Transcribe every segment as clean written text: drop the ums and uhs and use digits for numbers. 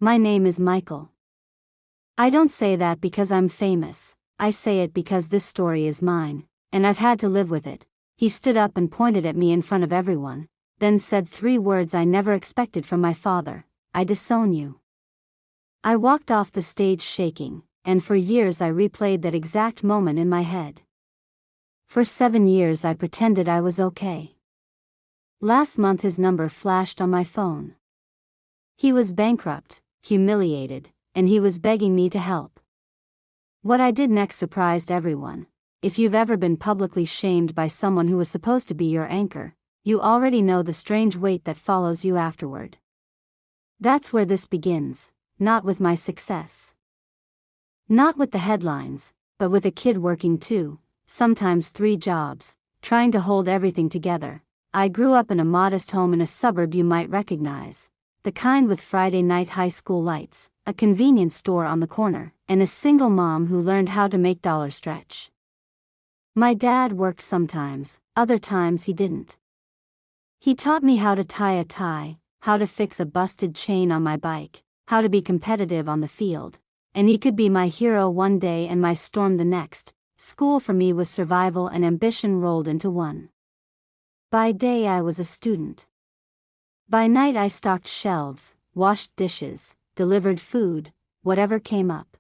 My name is Michael. I don't say that because I'm famous, I say it because this story is mine, and I've had to live with it. He stood up and pointed at me in front of everyone, then said 3 words I never expected from my father: I disown you. I walked off the stage shaking, and for years I replayed that exact moment in my head. For 7 years I pretended I was okay. Last month his number flashed on my phone. He was bankrupt, humiliated, and he was begging me to help. What I did next surprised everyone. If you've ever been publicly shamed by someone who was supposed to be your anchor, you already know the strange weight that follows you afterward. That's where this begins, not with my success. Not with the headlines, but with a kid working 2, sometimes 3 jobs, trying to hold everything together. I grew up in a modest home in a suburb you might recognize, the kind with Friday night high school lights, a convenience store on the corner, and a single mom who learned how to make dollars stretch. My dad worked sometimes, other times he didn't. He taught me how to tie a tie, how to fix a busted chain on my bike, how to be competitive on the field, and he could be my hero one day and my storm the next. School for me was survival and ambition rolled into one. By day I was a student. By night I stocked shelves, washed dishes, delivered food, whatever came up.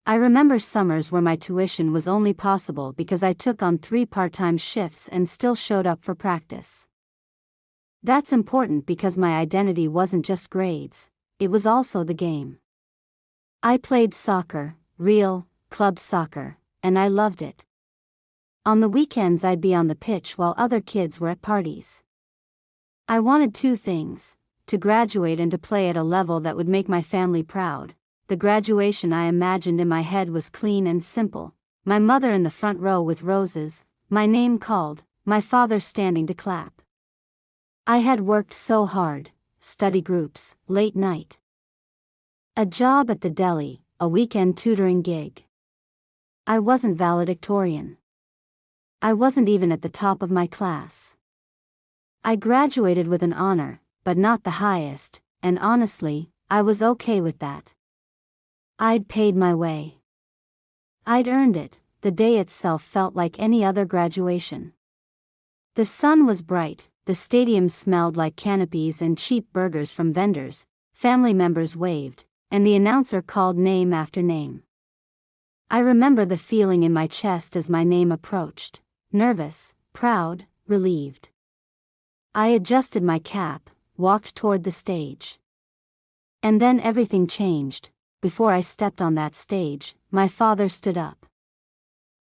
I remember summers where my tuition was only possible because I took on 3 part-time shifts and still showed up for practice. That's important because my identity wasn't just grades, it was also the game. I played soccer, real, club soccer, and I loved it. On the weekends I'd be on the pitch while other kids were at parties. I wanted 2 things: to graduate and to play at a level that would make my family proud. The graduation I imagined in my head was clean and simple: my mother in the front row with roses, my name called, my father standing to clap. I had worked so hard, study groups, late night. A job at the deli, a weekend tutoring gig. I wasn't valedictorian. I wasn't even at the top of my class. I graduated with an honor, but not the highest, and honestly, I was okay with that. I'd paid my way. I'd earned it. The day itself felt like any other graduation. The sun was bright, the stadium smelled like canopies and cheap burgers from vendors, family members waved, and the announcer called name after name. I remember the feeling in my chest as my name approached: nervous, proud, relieved. I adjusted my cap, walked toward the stage. And then everything changed. Before I stepped on that stage, my father stood up.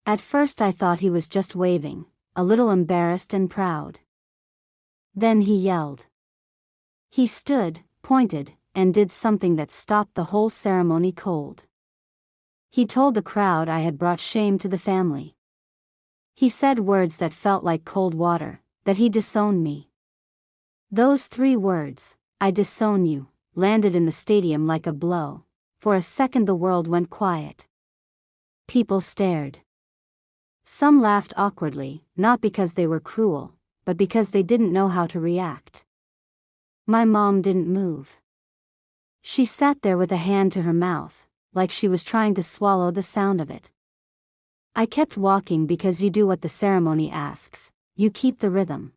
At first I thought he was just waving, a little embarrassed and proud. Then he yelled. He stood, pointed, and did something that stopped the whole ceremony cold. He told the crowd I had brought shame to the family. He said words that felt like cold water, that he disowned me. Those 3 words, I disown you, landed in the stadium like a blow. For a second the world went quiet. People stared. Some laughed awkwardly, not because they were cruel, but because they didn't know how to react. My mom didn't move. She sat there with a hand to her mouth, like she was trying to swallow the sound of it. I kept walking because you do what the ceremony asks, you keep the rhythm.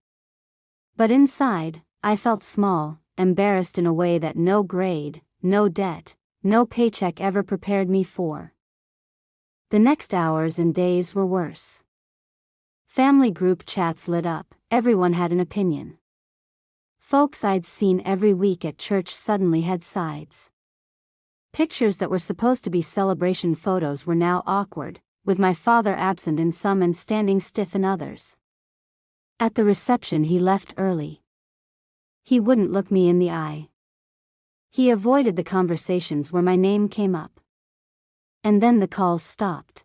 But inside, I felt small, embarrassed in a way that no grade, no debt, no paycheck ever prepared me for. The next hours and days were worse. Family group chats lit up, everyone had an opinion. Folks I'd seen every week at church suddenly had sides. Pictures that were supposed to be celebration photos were now awkward, with my father absent in some and standing stiff in others. At the reception he left early. He wouldn't look me in the eye. He avoided the conversations where my name came up. And then the calls stopped.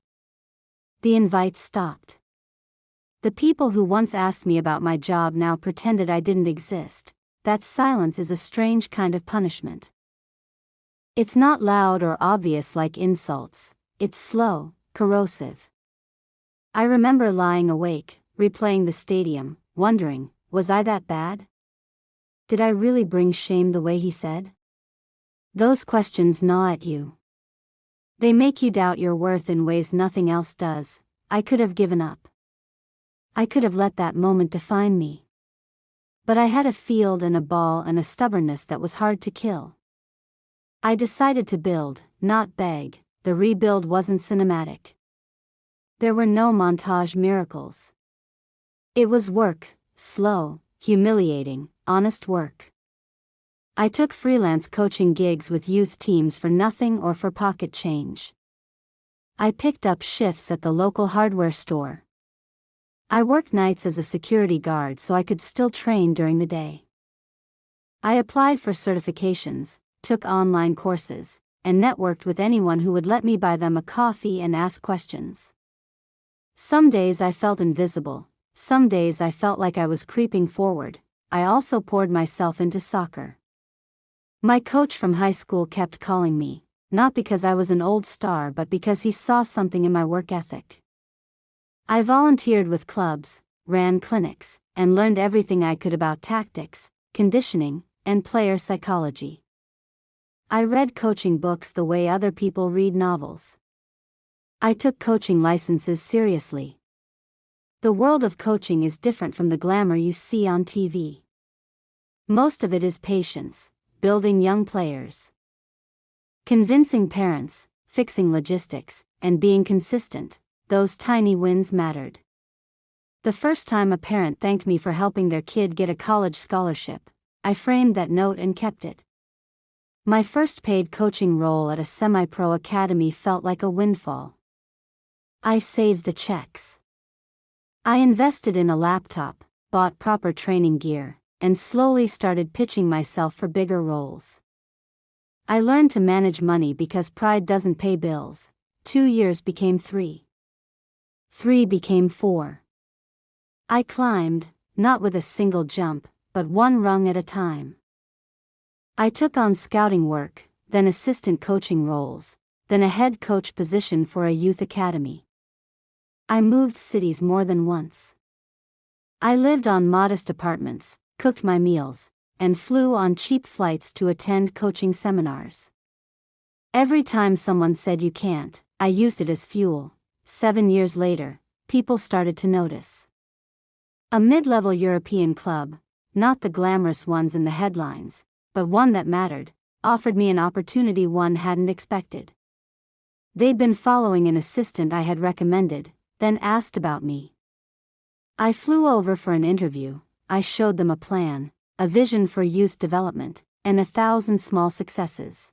The invites stopped. The people who once asked me about my job now pretended I didn't exist. That silence is a strange kind of punishment. It's not loud or obvious like insults, it's slow, corrosive. I remember lying awake, replaying the stadium, wondering, was I that bad? Did I really bring shame the way he said? Those questions gnaw at you. They make you doubt your worth in ways nothing else does. I could have given up. I could have let that moment define me. But I had a field and a ball and a stubbornness that was hard to kill. I decided to build, not beg. The rebuild wasn't cinematic. There were no montage miracles. It was work, slow, humiliating, honest work. I took freelance coaching gigs with youth teams for nothing or for pocket change. I picked up shifts at the local hardware store. I worked nights as a security guard so I could still train during the day. I applied for certifications, took online courses, and networked with anyone who would let me buy them a coffee and ask questions. Some days I felt invisible, some days I felt like I was creeping forward. I also poured myself into soccer. My coach from high school kept calling me, not because I was an old star but because he saw something in my work ethic. I volunteered with clubs, ran clinics, and learned everything I could about tactics, conditioning, and player psychology. I read coaching books the way other people read novels. I took coaching licenses seriously. The world of coaching is different from the glamour you see on TV. Most of it is patience, building young players, convincing parents, fixing logistics, and being consistent. Those tiny wins mattered. The first time a parent thanked me for helping their kid get a college scholarship, I framed that note and kept it. My first paid coaching role at a semi-pro academy felt like a windfall. I saved the checks. I invested in a laptop, bought proper training gear, and slowly started pitching myself for bigger roles. I learned to manage money because pride doesn't pay bills. 2 years became 3. 3 became 4. I climbed, not with a single jump, but one rung at a time. I took on scouting work, then assistant coaching roles, then a head coach position for a youth academy. I moved cities more than once. I lived on modest apartments, cooked my meals, and flew on cheap flights to attend coaching seminars. Every time someone said you can't, I used it as fuel. 7 years later, people started to notice. A mid-level European club, not the glamorous ones in the headlines, but one that mattered, offered me an opportunity one hadn't expected. They'd been following an assistant I had recommended, then asked about me. I flew over for an interview. I showed them a plan, a vision for youth development, and 1,000 small successes.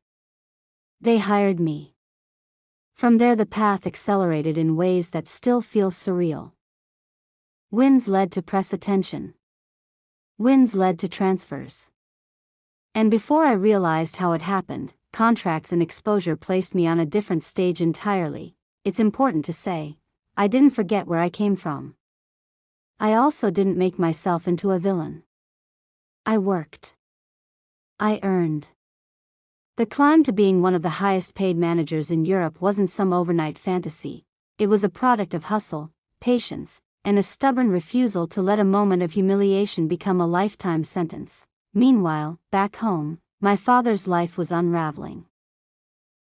They hired me. From there the path accelerated in ways that still feel surreal. Wins led to press attention. Wins led to transfers. And before I realized how it happened, contracts and exposure placed me on a different stage entirely. It's important to say, I didn't forget where I came from. I also didn't make myself into a villain. I worked. I earned. The climb to being one of the highest paid managers in Europe wasn't some overnight fantasy. It was a product of hustle, patience, and a stubborn refusal to let a moment of humiliation become a lifetime sentence. Meanwhile, back home, my father's life was unraveling.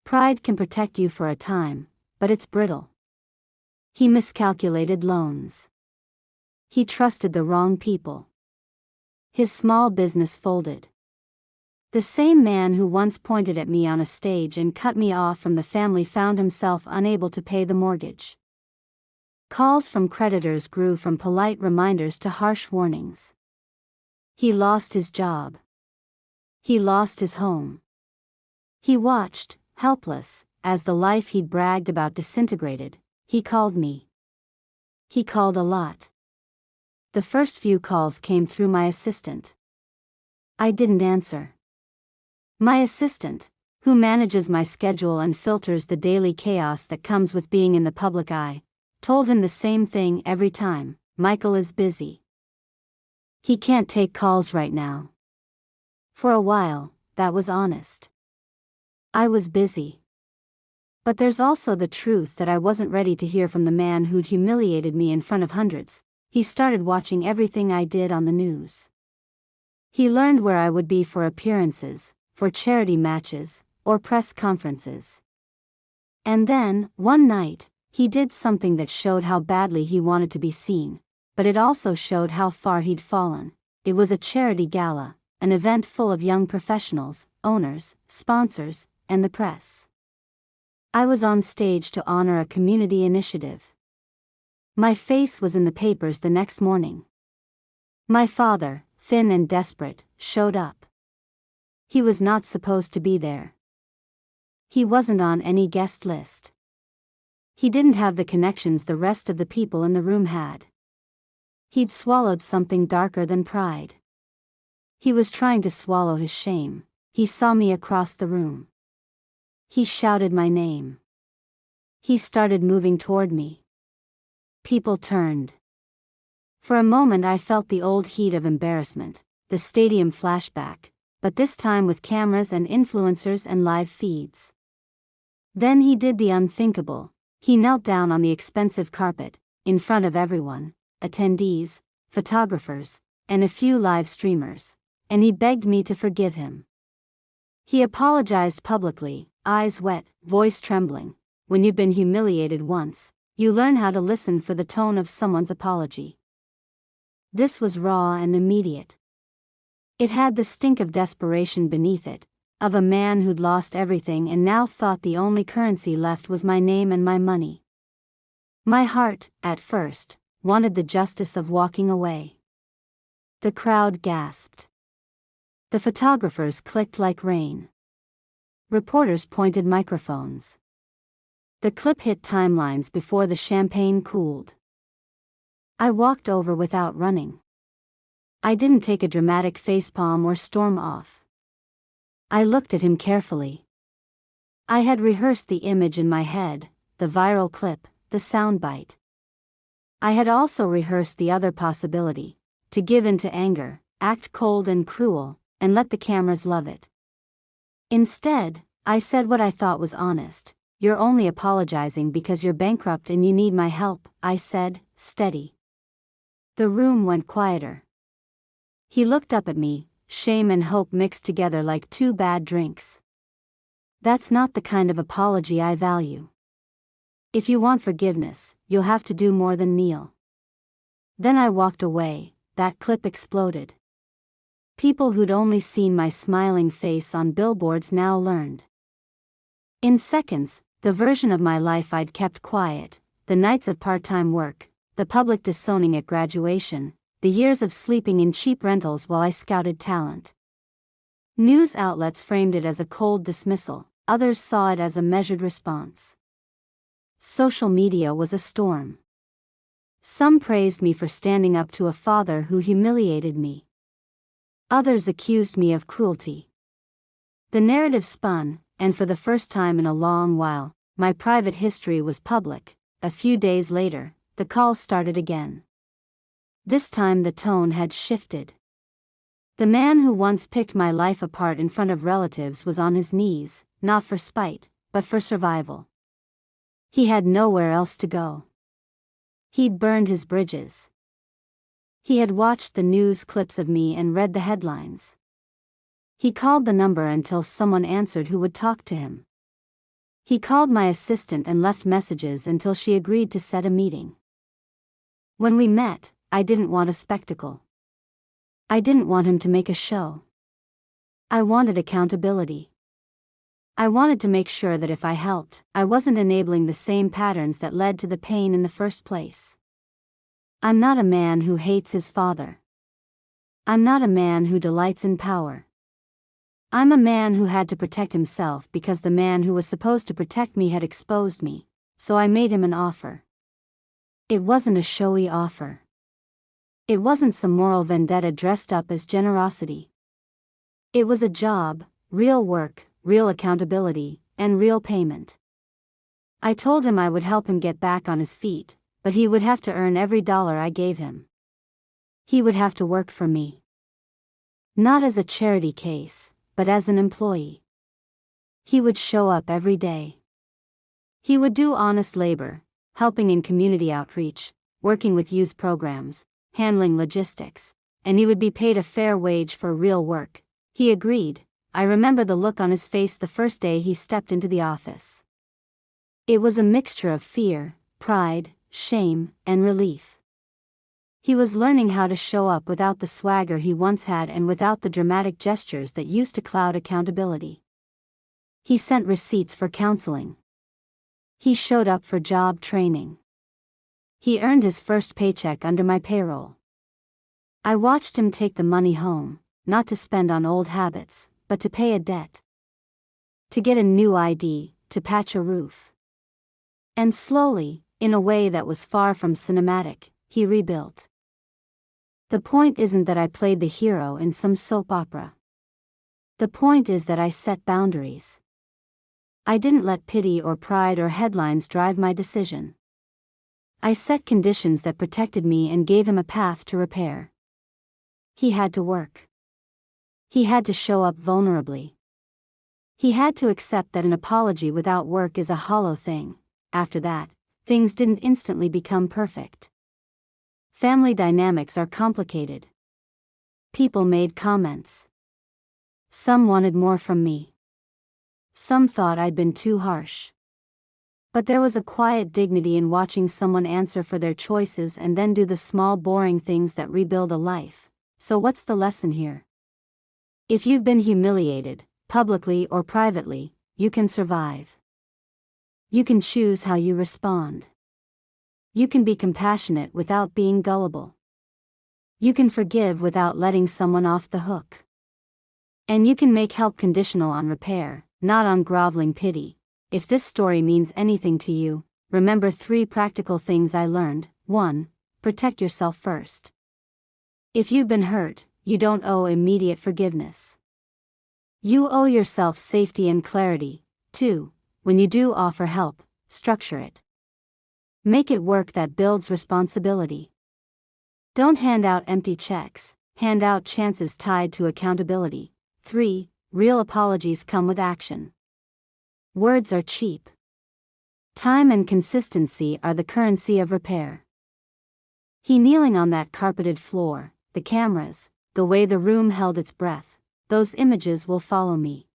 Pride can protect you for a time, but it's brittle. He miscalculated loans. He trusted the wrong people. His small business folded. The same man who once pointed at me on a stage and cut me off from the family found himself unable to pay the mortgage. Calls from creditors grew from polite reminders to harsh warnings. He lost his job. He lost his home. He watched, helpless, as the life he'd bragged about disintegrated. He called me. He called a lot. The first few calls came through my assistant. I didn't answer. My assistant, who manages my schedule and filters the daily chaos that comes with being in the public eye, told him the same thing every time: Michael is busy. He can't take calls right now. For a while, that was honest. I was busy. But there's also the truth that I wasn't ready to hear from the man who'd humiliated me in front of hundreds. He started watching everything I did on the news. He learned where I would be for appearances, for charity matches, or press conferences. And then, one night, he did something that showed how badly he wanted to be seen, but it also showed how far he'd fallen. It was a charity gala, an event full of young professionals, owners, sponsors, and the press. I was on stage to honor a community initiative. My face was in the papers the next morning. My father, thin and desperate, showed up. He was not supposed to be there. He wasn't on any guest list. He didn't have the connections the rest of the people in the room had. He'd swallowed something darker than pride. He was trying to swallow his shame. He saw me across the room. He shouted my name. He started moving toward me. People turned. For a moment I felt the old heat of embarrassment, the stadium flashback, but this time with cameras and influencers and live feeds. Then he did the unthinkable. He knelt down on the expensive carpet, in front of everyone, attendees, photographers, and a few live streamers, and he begged me to forgive him. He apologized publicly, eyes wet, voice trembling. When you've been humiliated once, you learn how to listen for the tone of someone's apology. This was raw and immediate. It had the stink of desperation beneath it, of a man who'd lost everything and now thought the only currency left was my name and my money. My heart, at first, wanted the justice of walking away. The crowd gasped. The photographers clicked like rain. Reporters pointed microphones. The clip hit timelines before the champagne cooled. I walked over without running. I didn't take a dramatic facepalm or storm off. I looked at him carefully. I had rehearsed the image in my head, the viral clip, the soundbite. I had also rehearsed the other possibility, to give in to anger, act cold and cruel, and let the cameras love it. Instead, I said what I thought was honest. You're only apologizing because you're bankrupt and you need my help, I said, steady. The room went quieter. He looked up at me, shame and hope mixed together like two bad drinks. That's not the kind of apology I value. If you want forgiveness, you'll have to do more than kneel. Then I walked away. That clip exploded. People who'd only seen my smiling face on billboards now learned. In seconds, the version of my life I'd kept quiet, the nights of part-time work, the public disowning at graduation, the years of sleeping in cheap rentals while I scouted talent. News outlets framed it as a cold dismissal, others saw it as a measured response. Social media was a storm. Some praised me for standing up to a father who humiliated me. Others accused me of cruelty. The narrative spun, and for the first time in a long while, my private history was public. A few days later, the calls started again. This time the tone had shifted. The man who once picked my life apart in front of relatives was on his knees, not for spite, but for survival. He had nowhere else to go. He'd burned his bridges. He had watched the news clips of me and read the headlines. He called the number until someone answered who would talk to him. He called my assistant and left messages until she agreed to set a meeting. When we met, I didn't want a spectacle. I didn't want him to make a show. I wanted accountability. I wanted to make sure that if I helped, I wasn't enabling the same patterns that led to the pain in the first place. I'm not a man who hates his father. I'm not a man who delights in power. I'm a man who had to protect himself because the man who was supposed to protect me had exposed me, so I made him an offer. It wasn't a showy offer. It wasn't some moral vendetta dressed up as generosity. It was a job, real work, real accountability, and real payment. I told him I would help him get back on his feet, but he would have to earn every dollar I gave him. He would have to work for me. Not as a charity case, but as an employee. He would show up every day. He would do honest labor, helping in community outreach, working with youth programs, handling logistics, and he would be paid a fair wage for real work. He agreed. I remember the look on his face the first day he stepped into the office. It was a mixture of fear, pride, shame, and relief. He was learning how to show up without the swagger he once had and without the dramatic gestures that used to cloud accountability. He sent receipts for counseling. He showed up for job training. He earned his first paycheck under my payroll. I watched him take the money home, not to spend on old habits, but to pay a debt. To get a new ID, to patch a roof. And slowly, in a way that was far from cinematic, he rebuilt. The point isn't that I played the hero in some soap opera. The point is that I set boundaries. I didn't let pity or pride or headlines drive my decision. I set conditions that protected me and gave him a path to repair. He had to work. He had to show up vulnerably. He had to accept that an apology without work is a hollow thing. After that, things didn't instantly become perfect. Family dynamics are complicated. People made comments. Some wanted more from me. Some thought I'd been too harsh. But there was a quiet dignity in watching someone answer for their choices and then do the small boring things that rebuild a life. So what's the lesson here? If you've been humiliated, publicly or privately, you can survive. You can choose how you respond. You can be compassionate without being gullible. You can forgive without letting someone off the hook. And you can make help conditional on repair, not on groveling pity. If this story means anything to you, remember 3 practical things I learned. 1. Protect yourself first. If you've been hurt, you don't owe immediate forgiveness. You owe yourself safety and clarity. 2. When you do offer help, structure it. Make it work that builds responsibility. Don't hand out empty checks, hand out chances tied to accountability. 3. Real apologies come with action. Words are cheap. Time and consistency are the currency of repair. He kneeling on that carpeted floor, the cameras, the way the room held its breath, those images will follow me.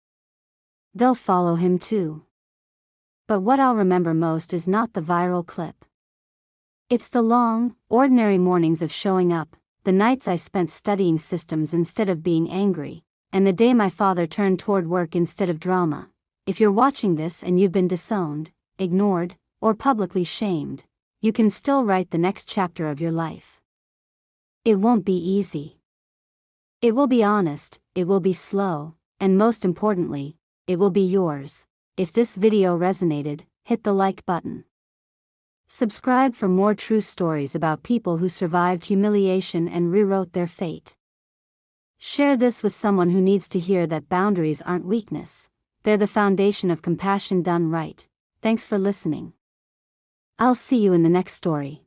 They'll follow him too. But what I'll remember most is not the viral clip. It's the long, ordinary mornings of showing up, the nights I spent studying systems instead of being angry, and the day my father turned toward work instead of drama. If you're watching this and you've been disowned, ignored, or publicly shamed, you can still write the next chapter of your life. It won't be easy. It will be honest, it will be slow, and most importantly, it will be yours. If this video resonated, hit the like button. Subscribe for more true stories about people who survived humiliation and rewrote their fate. Share this with someone who needs to hear that boundaries aren't weakness. They're the foundation of compassion done right. Thanks for listening. I'll see you in the next story.